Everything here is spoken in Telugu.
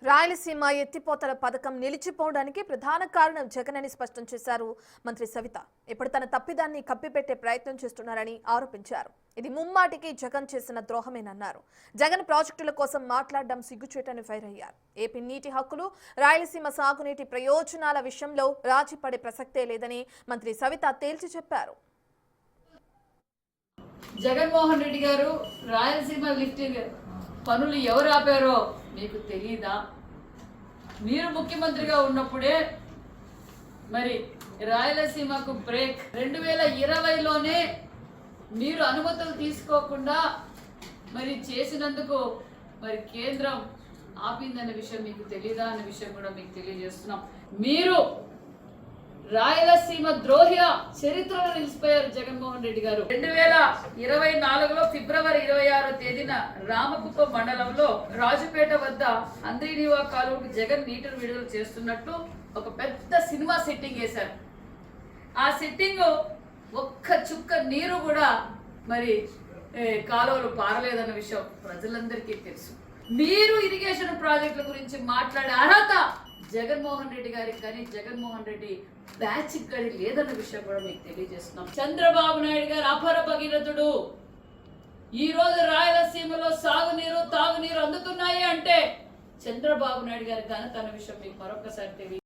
రాయలసీమ ఎత్తిపోతల పథకం నిలిచిపోవడానికి ప్రధాన కారణం జగన్ అని స్పష్టం చేశారు మంత్రి సవిత. ఇప్పుడు తన తప్పిదాన్ని కప్పిపెట్టే ప్రయత్నం చేస్తున్నారని ఆరోపించారు. ఇది ముమ్మాటికి జగన్ చేసిన ద్రోహమేనన్నారు. జగన్ ప్రాజెక్టుల కోసం మాట్లాడడం సిగ్గుచేటని ఫైర్ అయ్యారు. ఏపీ నీటి హక్కులు, రాయలసీమ సాగునీటి ప్రయోజనాల విషయంలో రాజీ పడే ప్రసక్తే లేదని మంత్రి సవిత తేల్చి చెప్పారు. జగన్మోహన్ రెడ్డి గారు రాయలసీమ లిఫ్టింగ్ పనులు ఎవరు ఆపారో మీకు తెలియదా? మీరు ముఖ్యమంత్రిగా ఉన్నప్పుడే మరి రాయలసీమకు బ్రేక్ 2020లోనే మీరు అనుమతులు తీసుకోకుండా మరి చేసినందుకు మరి కేంద్రం ఆపిందనే విషయం మీకు తెలియదా అనే విషయం కూడా మీకు తెలియజేస్తున్నాం. మీరు రాయలసీమ ద్రోహి చరిత్రలో నిలిచిపోయారు జగన్మోహన్ రెడ్డి గారు. 2024లో ఫిబ్రవరి 26వ తేదీన రామకుప్పం మండలంలో రాజుపేట వద్ద అంద్రీనివా కాలువకు జగన్ నీటిని విడుదల చేస్తున్నట్టు ఒక పెద్ద సినిమా సెట్టింగ్ వేశారు. ఆ సెట్టింగ్ ఒక్క చుక్క నీరు కూడా మరి కాలువలు పారలేదన్న విషయం ప్రజలందరికీ తెలుసు. మీరు ఇరిగేషన్ ప్రాజెక్టుల గురించి మాట్లాడే అర్హత జగన్మోహన్ రెడ్డి గారికి కానీ జగన్మోహన్ రెడ్డి బ్యాచ్ కానీ లేదన్న విషయం కూడా మీకు తెలియజేస్తున్నాం. చంద్రబాబు నాయుడు గారు అపర భగీరథుడు. ఈ రోజు రాయలసీమలో సాగునీరు తాగునీరు అందుతున్నాయి అంటే చంద్రబాబు నాయుడు గారి ఘనత అన్న విషయం మీకు మరొకసారి తెలియదు.